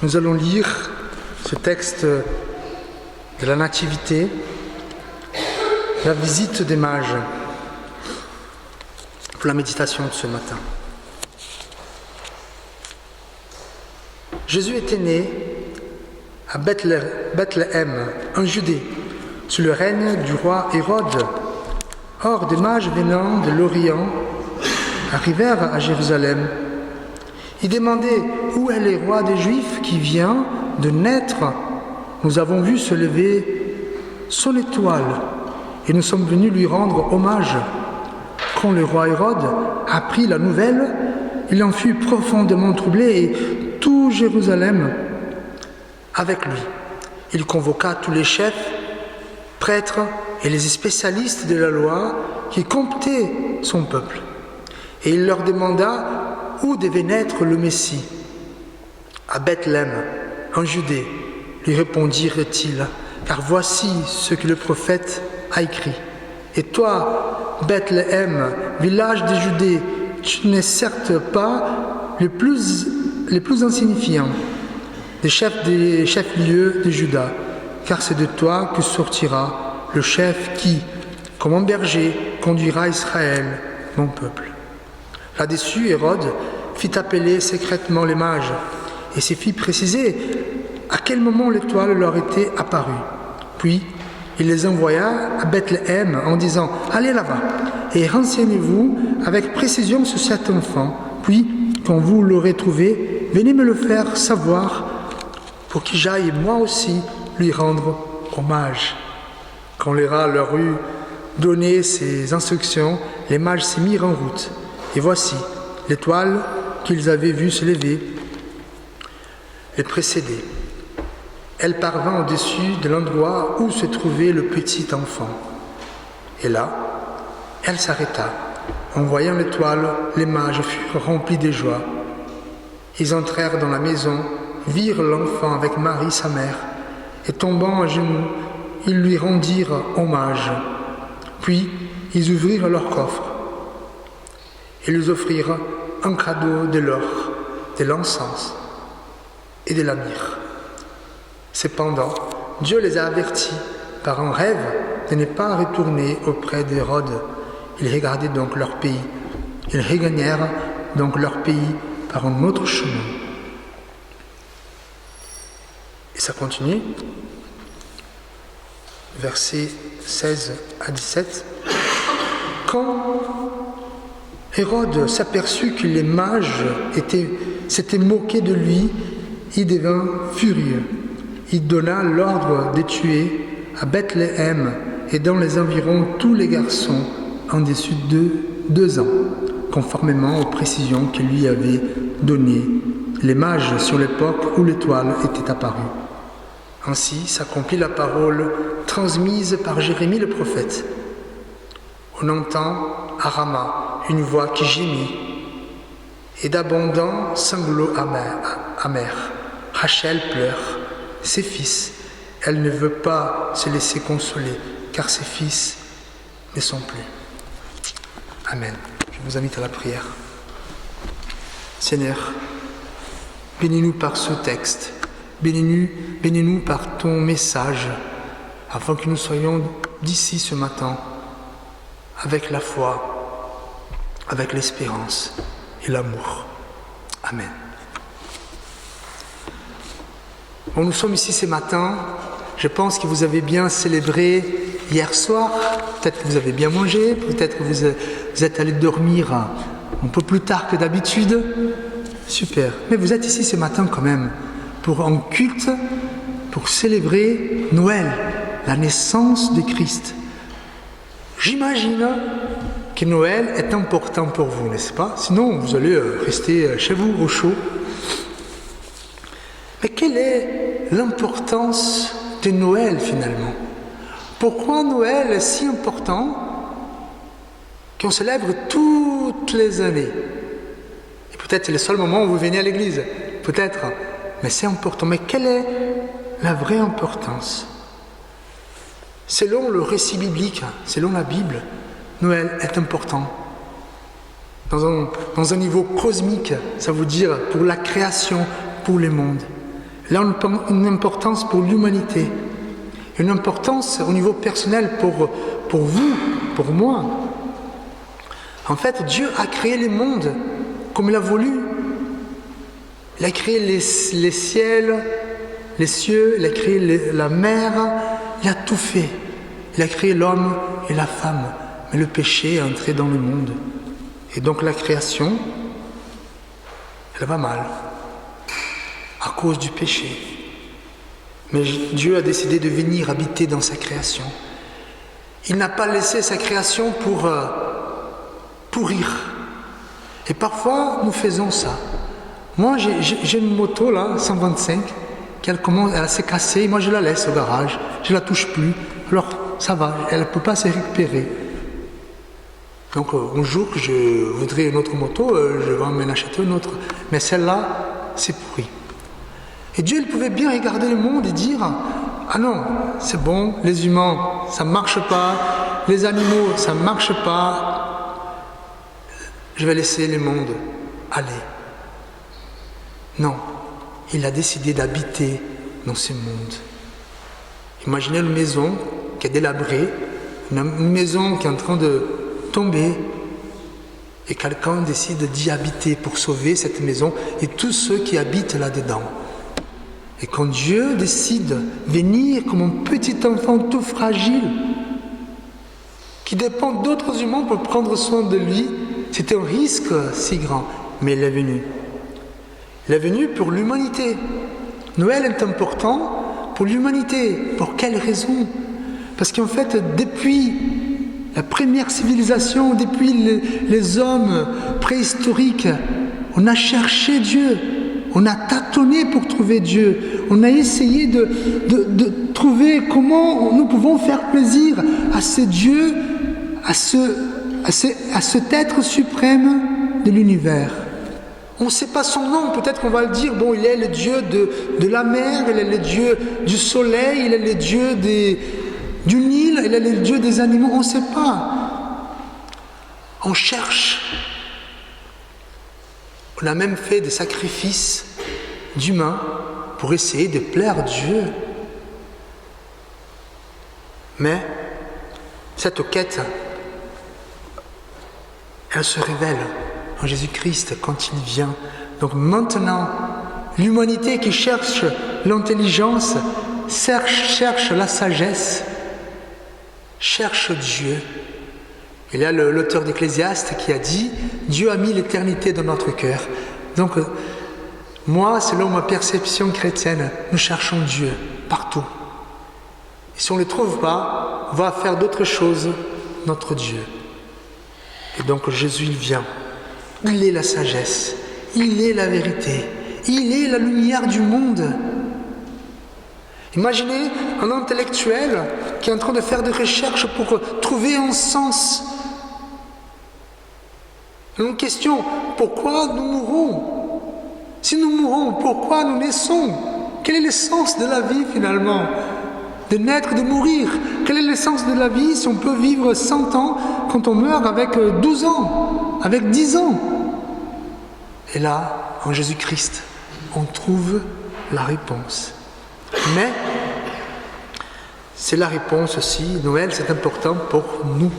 Nous allons lire ce texte de la Nativité, la visite des mages, pour la méditation de ce matin. Jésus était né à Bethléem, en Judée, sous le règne du roi Hérode. Or, des mages venant de l'Orient arrivèrent à Jérusalem. Ils demandaient « Où est le roi des Juifs qui vient de naître ? Nous avons vu se lever son étoile et nous sommes venus lui rendre hommage. » Quand le roi Hérode apprit la nouvelle, il en fut profondément troublé et tout Jérusalem avec lui. Il convoqua tous les chefs, prêtres et les spécialistes de la loi qui comptaient son peuple. Et il leur demanda où devait naître le Messie. À Bethléem, en Judée, lui répondirent-ils, car voici ce que le prophète a écrit. Et toi, Bethléem, village de Judée, tu n'es certes pas le plus insignifiant des chefs-lieux de Juda, car c'est de toi que sortira le chef qui, comme un berger, conduira Israël, mon peuple. Là-dessus, Hérode fit appeler secrètement les mages et se fit préciser à quel moment l'étoile leur était apparue. Puis, il les envoya à Bethléem en disant « Allez là-bas et renseignez-vous avec précision sur cet enfant. Puis, quand vous l'aurez trouvé, venez me le faire savoir pour que j'aille moi aussi lui rendre hommage. » Quand les rats leur eut donné ces instructions, les mages se mirent en route. Et voici, l'étoile qu'ils avaient vue se lever les précédait. Elle parvint au-dessus de l'endroit où se trouvait le petit enfant. Et là, elle s'arrêta. En voyant l'étoile, les mages furent remplis de joie. Ils entrèrent dans la maison, virent l'enfant avec Marie, sa mère, et tombant à genoux, ils lui rendirent hommage. Puis, ils ouvrirent leur coffre et lui offrirent un cadeau de l'or, de l'encens et de la myrrhe. Cependant, Dieu les a avertis par un rêve de ne pas retourner auprès d'Hérode. Ils regardaient donc leur pays. Ils regagnèrent donc leur pays par un autre chemin. Et ça continue. Versets 16 à 17. Quand Hérode s'aperçut que les mages s'étaient moqués de lui, il devint furieux. Il donna l'ordre de tuer à Bethléem et dans les environs tous les garçons en dessous de 2 ans, conformément aux précisions que lui avaient données les mages sur l'époque où l'étoile était apparue. Ainsi s'accomplit la parole transmise par Jérémie le prophète. On entend à Rama une voix qui gémit et d'abondants sanglots amers. Rachel pleure ses fils. Elle ne veut pas se laisser consoler, car ses fils ne sont plus. Amen. Je vous invite à la prière. Seigneur, bénis-nous par ce texte. Bénis-nous par ton message, afin que nous soyons d'ici ce matin avec la foi, avec l'espérance et l'amour. Amen. Bon, nous sommes ici ce matin. Je pense que vous avez bien célébré hier soir. Peut-être que vous avez bien mangé. Peut-être que vous êtes allé dormir un peu plus tard que d'habitude. Super. Mais vous êtes ici ce matin quand même pour un culte, pour célébrer Noël, la naissance de Christ. J'imagine que Noël est important pour vous, n'est-ce pas? Sinon, vous allez rester chez vous au chaud. Mais quelle est l'importance de Noël finalement? Pourquoi Noël est si important qu'on célèbre toutes les années? Et peut-être c'est le seul moment où vous venez à l'église, peut-être, mais c'est important. Mais quelle est la vraie importance? Selon le récit biblique, selon la Bible, Noël est important. Dans un niveau cosmique, ça veut dire pour la création, pour le monde. Il a une importance pour l'humanité, une importance au niveau personnel pour vous, pour moi. En fait, Dieu a créé le monde comme il a voulu. Il a créé les ciels, les cieux, il a créé la mer, il a tout fait. Il a créé l'homme et la femme. Mais le péché est entré dans le monde. Et donc la création, elle va mal à cause du péché. Mais Dieu a décidé de venir habiter dans sa création. Il n'a pas laissé sa création pour pourrir. Et parfois, nous faisons ça. Moi, j'ai une moto là, 125, elle s'est cassée. Moi, je la laisse au garage. Je ne la touche plus. Alors, ça va, elle ne peut pas se récupérer. Donc, un jour que je voudrais une autre moto, je vais m'en acheter une autre. Mais celle-là, c'est pourri. Et Dieu, il pouvait bien regarder le monde et dire « Ah non, c'est bon, les humains, ça ne marche pas. Les animaux, ça ne marche pas. Je vais laisser le monde aller. » Non, il a décidé d'habiter dans ce monde. Imaginez une maison qui est délabrée, une maison qui est en train de tomber, et quelqu'un décide d'y habiter pour sauver cette maison et tous ceux qui habitent là-dedans. Et quand Dieu décide de venir comme un petit enfant tout fragile, qui dépend d'autres humains pour prendre soin de lui, c'était un risque si grand, mais il est venu. Il est venu pour l'humanité. Noël est important pour l'humanité. Pour quelle raison? Parce qu'en fait, depuis la première civilisation, depuis les hommes préhistoriques, on a cherché Dieu. On a tâtonné pour trouver Dieu. On a essayé de trouver comment nous pouvons faire plaisir à ce Dieu, à cet être suprême de l'univers. On ne sait pas son nom, peut-être qu'on va le dire, bon, il est le Dieu de la mer, il est le Dieu du soleil, il est le Dieu du Nil, il est le Dieu des animaux, on ne sait pas. On cherche. On a même fait des sacrifices d'humains pour essayer de plaire à Dieu. Mais cette quête, elle se révèle en Jésus-Christ quand il vient. Donc maintenant, l'humanité qui cherche l'intelligence, cherche la sagesse, cherche Dieu. Il y a l'auteur d'Ecclésiaste qui a dit « Dieu a mis l'éternité dans notre cœur ». Donc, moi, selon ma perception chrétienne, nous cherchons Dieu partout. Et si on ne le trouve pas, on va faire d'autres choses, notre Dieu. Et donc Jésus, il vient. Il est la sagesse, il est la vérité, il est la lumière du monde. Imaginez un intellectuel qui est en train de faire des recherches pour trouver un sens. Une question, pourquoi nous mourons? Si nous mourons, pourquoi nous naissons? Quel est le sens de la vie finalement? De naître, de mourir. Quel est le sens de la vie si on peut vivre 100 ans quand on meurt avec 12 ans, avec 10 ans? Et là, en Jésus-Christ, on trouve la réponse. Mais c'est la réponse aussi. Noël, c'est important pour nous,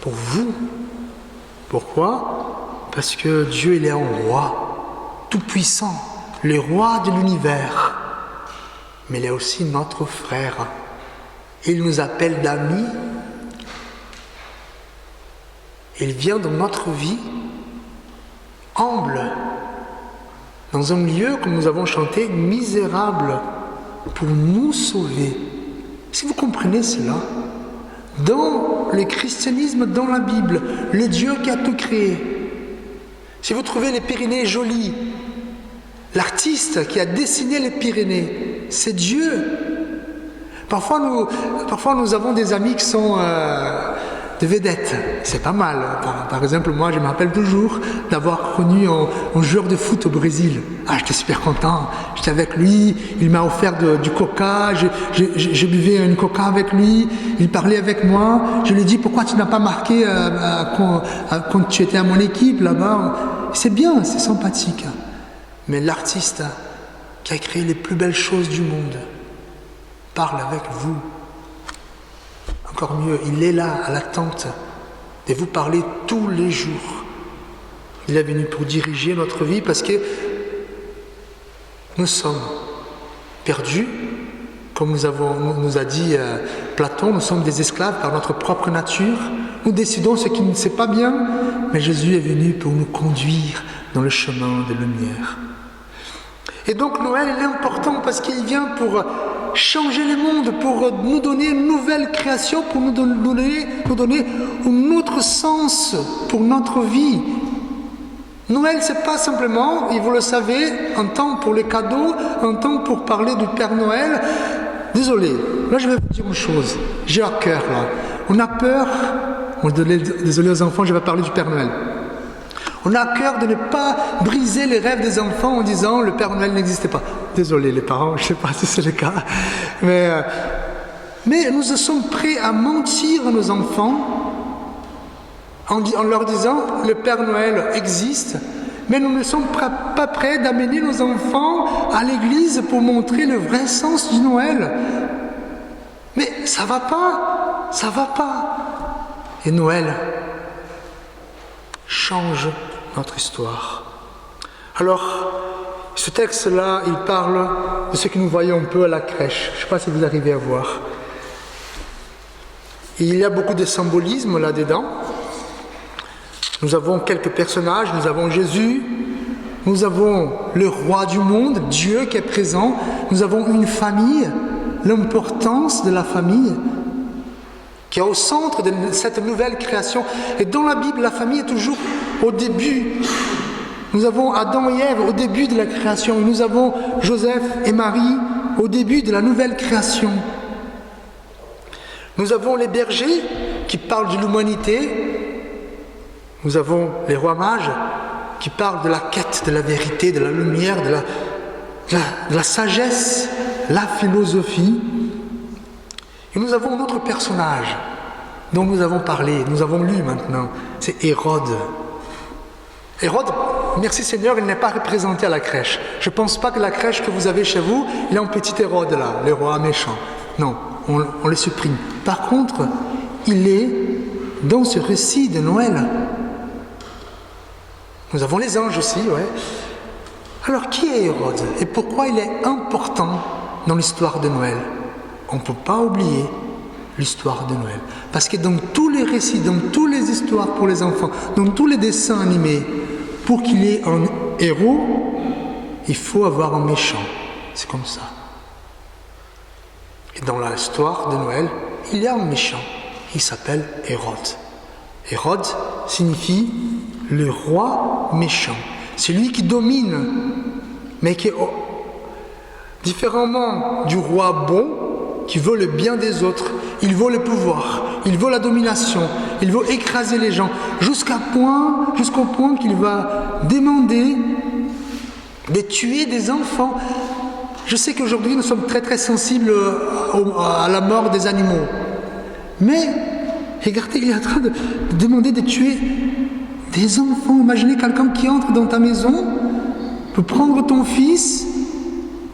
pour vous. Pourquoi? Parce que Dieu, il est un roi, tout-puissant, le roi de l'univers. Mais il est aussi notre frère. Il nous appelle d'amis. Il vient dans notre vie humble, dans un lieu, comme nous avons chanté, misérable, pour nous sauver. Si vous comprenez cela, dans le christianisme, dans la Bible, le Dieu qui a tout créé. Si vous trouvez les Pyrénées jolies, l'artiste qui a dessiné les Pyrénées, c'est Dieu. Parfois nous avons des amis qui sont des vedettes. C'est pas mal. Par exemple, moi, je me rappelle toujours d'avoir connu un joueur de foot au Brésil. Ah, j'étais super content. J'étais avec lui. Il m'a offert du coca. Je buvais une coca avec lui. Il parlait avec moi. Je lui ai dit, pourquoi tu n'as pas marqué quand tu étais à mon équipe là-bas? C'est bien, c'est sympathique. Mais l'artiste, qui a créé les plus belles choses du monde, parle avec vous. Encore mieux, il est là, à l'attente de vous parler tous les jours. Il est venu pour diriger notre vie parce que nous sommes perdus, comme nous a dit Platon, nous sommes des esclaves par notre propre nature. Nous décidons ce qui ne sait pas bien, mais Jésus est venu pour nous conduire dans le chemin de lumière. Et donc Noël est important parce qu'il vient pour changer le monde, pour nous donner une nouvelle création, pour nous donner un autre sens pour notre vie. Noël, c'est pas simplement, et vous le savez, un temps pour les cadeaux, un temps pour parler du Père Noël. Désolé, là je vais vous dire une chose, j'ai à cœur là. On a peur, désolé aux enfants, je vais parler du Père Noël. On a à cœur de ne pas briser les rêves des enfants en disant le Père Noël n'existait pas. Désolé les parents, je ne sais pas si c'est le cas. Mais nous sommes prêts à mentir à nos enfants en leur disant le Père Noël existe, mais nous ne sommes pas prêts d'amener nos enfants à l'église pour montrer le vrai sens du Noël. Mais ça va pas, ça va pas. Et Noël change notre histoire. Alors, ce texte-là, il parle de ce que nous voyons un peu à la crèche. Je ne sais pas si vous arrivez à voir. Et il y a beaucoup de symbolisme là-dedans. Nous avons quelques personnages, nous avons Jésus, nous avons le roi du monde, Dieu qui est présent, nous avons une famille, l'importance de la famille, qui est au centre de cette nouvelle création. Et dans la Bible, la famille est toujours au début. Nous avons Adam et Ève au début de la création. Et nous avons Joseph et Marie au début de la nouvelle création. Nous avons les bergers qui parlent de l'humanité. Nous avons les rois mages qui parlent de la quête, de la vérité, de la lumière, de la sagesse, la philosophie. Et nous avons un autre personnage dont nous avons parlé, nous avons lu maintenant, c'est Hérode. Hérode, merci Seigneur, il n'est pas représenté à la crèche. Je ne pense pas que la crèche que vous avez chez vous, il y a un petit Hérode là, le roi méchant. Non, on le supprime. Par contre, il est dans ce récit de Noël. Nous avons les anges aussi, ouais. Alors qui est Hérode et pourquoi il est important dans l'histoire de Noël? On ne peut pas oublier l'histoire de Noël. Parce que dans tous les récits, dans toutes les histoires pour les enfants, dans tous les dessins animés, pour qu'il y ait un héros, il faut avoir un méchant. C'est comme ça. Et dans l'histoire de Noël, il y a un méchant. Il s'appelle Hérode. Hérode signifie le roi méchant. C'est lui qui domine, mais qui est différemment du roi bon, qui veut le bien des autres. Il veut le pouvoir, il veut la domination, il veut écraser les gens, jusqu'au point qu'il va demander de tuer des enfants. Je sais qu'aujourd'hui nous sommes très très sensibles à la mort des animaux, mais regardez, il est en train de demander de tuer des enfants. Imaginez quelqu'un qui entre dans ta maison pour prendre ton fils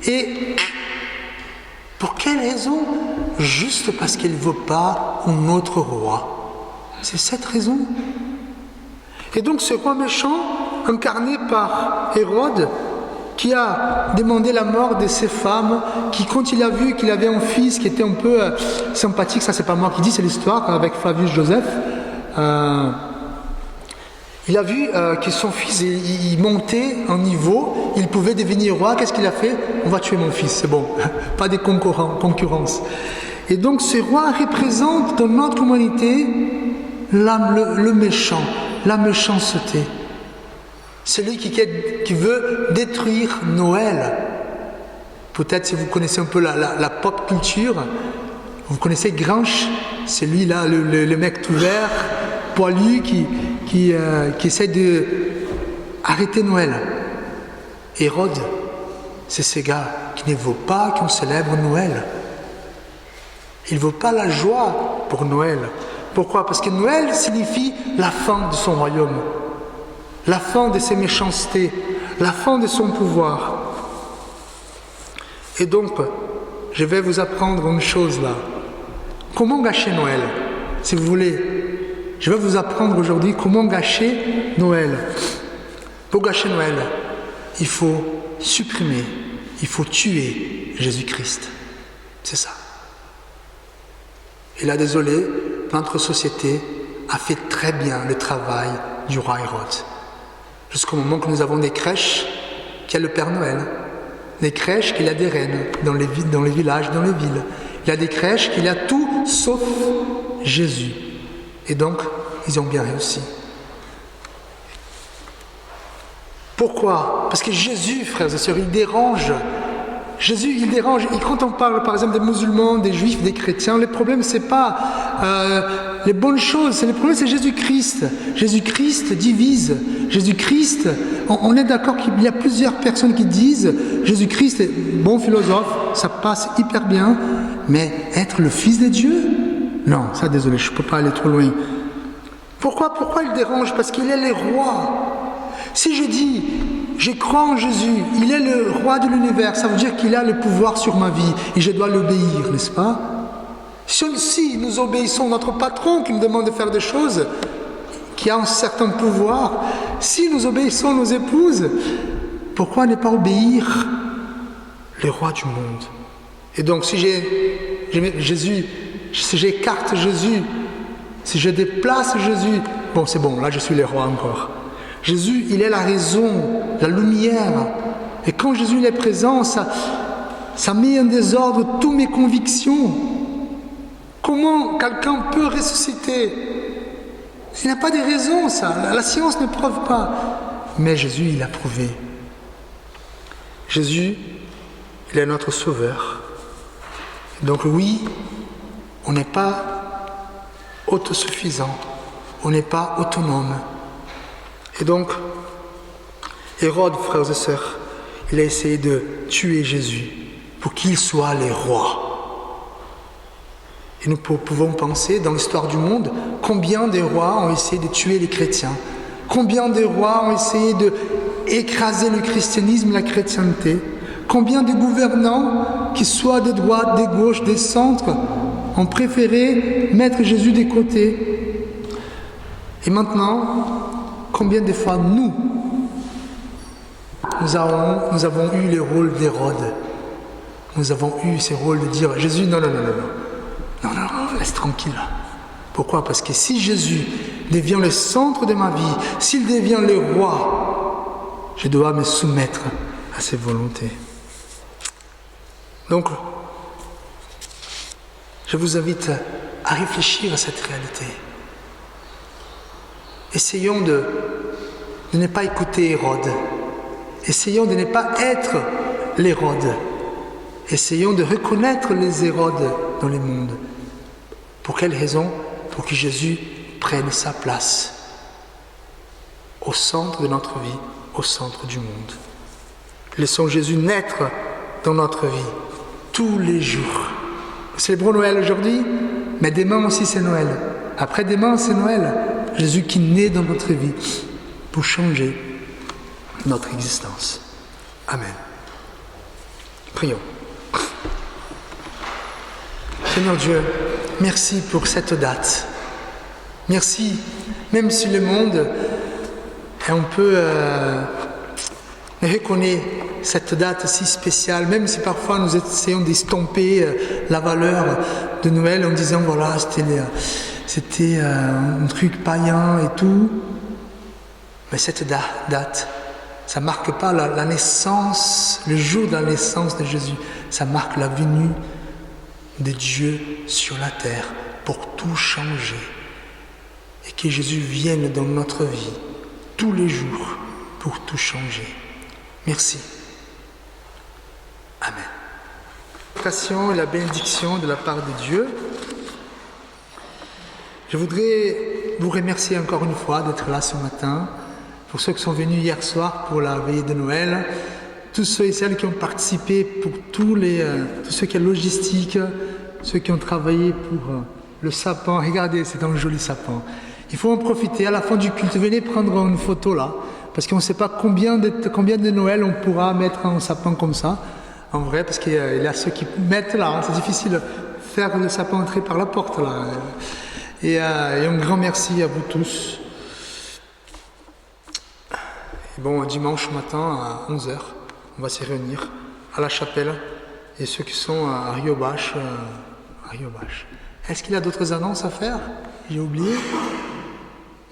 et pour quelle raison? Juste parce qu'il ne veut pas un autre roi. C'est cette raison. Et donc ce roi méchant, incarné par Hérode, qui a demandé la mort de ses femmes, qui quand il a vu qu'il avait un fils qui était un peu sympathique, ça c'est pas moi qui dis, c'est l'histoire avec Flavius Joseph, il a vu que son fils, il montait en niveau, il pouvait devenir roi. Qu'est-ce qu'il a fait? On va tuer mon fils, c'est bon, pas de concurrence. Et donc ce roi représente dans notre humanité le méchant, la méchanceté. Celui qui veut détruire Noël. Peut-être si vous connaissez un peu la pop culture, vous connaissez Grinch, c'est lui là, le mec tout vert, poilu, qui essaie de arrêter Noël. Hérode, c'est ces gars qui ne veulent pas qu'on célèbre Noël. Il ne veut pas la joie pour Noël. Pourquoi? Parce que Noël signifie la fin de son royaume, la fin de ses méchancetés, la fin de son pouvoir. Et donc, je vais vous apprendre une chose là. Comment gâcher Noël, si vous voulez. Je vais vous apprendre aujourd'hui comment gâcher Noël. Pour gâcher Noël, il faut supprimer, il faut tuer Jésus-Christ. C'est ça. Et là, désolé, notre société a fait très bien le travail du roi Hérode. Jusqu'au moment que nous avons des crèches qui a le Père Noël, des crèches qui a des reines dans les villages, dans les villes. Il y a des crèches qui a tout sauf Jésus. Et donc, ils ont bien réussi. Pourquoi? Parce que Jésus, frères et sœurs, il dérange. Jésus, il dérange. Et quand on parle, par exemple, des musulmans, des juifs, des chrétiens, le problème, c'est pas les bonnes choses. Le problème, c'est Jésus-Christ. Jésus-Christ divise. Jésus-Christ, on est d'accord qu'il y a plusieurs personnes qui disent Jésus-Christ est bon philosophe, ça passe hyper bien, mais être le Fils de Dieu? Non, ça, désolé, je ne peux pas aller trop loin. Pourquoi il dérange? Parce qu'il est le roi. Si je dis, je crois en Jésus, il est le roi de l'univers, ça veut dire qu'il a le pouvoir sur ma vie et je dois l'obéir, n'est-ce pas? Si nous obéissons notre patron qui nous demande de faire des choses, qui a un certain pouvoir, si nous obéissons nos épouses, pourquoi ne pas obéir le roi du monde? Et donc si Jésus, si j'écarte Jésus, si je déplace Jésus, bon c'est bon, là je suis le roi encore. Jésus, il est la raison, la lumière. Et quand Jésus est présent, ça met en désordre toutes mes convictions. Comment quelqu'un peut ressusciter? Il n'y a pas de raison, ça. La science ne prouve pas. Mais Jésus, il a prouvé. Jésus, il est notre sauveur. Donc oui, on n'est pas autosuffisant. On n'est pas autonome. Et donc, Hérode, frères et sœurs, il a essayé de tuer Jésus pour qu'il soit le roi. Et nous pouvons penser, dans l'histoire du monde, combien de rois ont essayé de tuer les chrétiens, combien de rois ont essayé d'écraser le christianisme, la chrétienté, combien de gouvernants, qu'ils soient de droite, de gauche, des centres, ont préféré mettre Jésus de côté. Et maintenant, combien de fois nous avons eu le rôle d'Hérode. Nous avons eu ce rôle de dire Jésus, non, laisse tranquille. Pourquoi? Parce que si Jésus devient le centre de ma vie, s'il devient le roi, je dois me soumettre à ses volontés. Donc, je vous invite à réfléchir à cette réalité. Essayons de ne pas écouter Hérode. Essayons de ne pas être l'Hérode. Essayons de reconnaître les Hérodes dans le monde. Pour quelle raison? Pour que Jésus prenne sa place au centre de notre vie, au centre du monde. Laissons Jésus naître dans notre vie tous les jours. Nous célébrons Noël aujourd'hui, mais demain aussi c'est Noël. Après-demain c'est Noël. Jésus qui naît dans notre vie pour changer notre existence. Amen. Prions. Seigneur Dieu, merci pour cette date. Merci, même si le monde est un peu reconnaît cette date si spéciale, même si parfois nous essayons d'estomper la valeur de Noël en disant voilà, c'était un truc païen et tout. Mais cette date, ça ne marque pas la naissance, le jour de la naissance de Jésus. Ça marque la venue de Dieu sur la terre pour tout changer. Et que Jésus vienne dans notre vie tous les jours pour tout changer. Merci. Amen. Et la bénédiction de la part de Dieu. Je voudrais vous remercier encore une fois d'être là ce matin, pour ceux qui sont venus hier soir pour la veillée de Noël, tous ceux et celles qui ont participé pour tous ceux qui ont logistique, ceux qui ont travaillé pour le sapin. Regardez, c'est un joli sapin. Il faut en profiter. À la fin du culte, venez prendre une photo là, parce qu'on ne sait pas combien de Noël on pourra mettre un sapin comme ça. en vrai, parce qu'il y a ceux qui mettent là, hein, c'est difficile de faire le sapin entrer par la porte là. Et un grand merci à vous tous. Et bon, dimanche matin à 11h, on va se réunir à la chapelle. Et ceux qui sont à Riobach, Est-ce qu'il y a d'autres annonces à faire? J'ai oublié?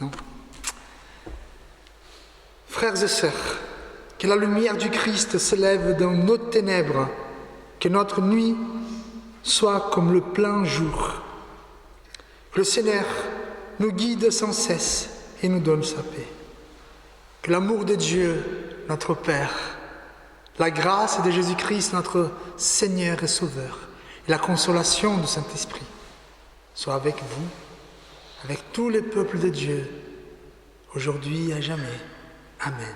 Non. Frères et sœurs, que la lumière du Christ se lève dans nos ténèbres, que notre nuit soit comme le plein jour. Que le Seigneur nous guide sans cesse et nous donne sa paix. Que l'amour de Dieu, notre Père, la grâce de Jésus-Christ, notre Seigneur et Sauveur, et la consolation du Saint-Esprit soient avec vous, avec tous les peuples de Dieu, aujourd'hui et à jamais. Amen.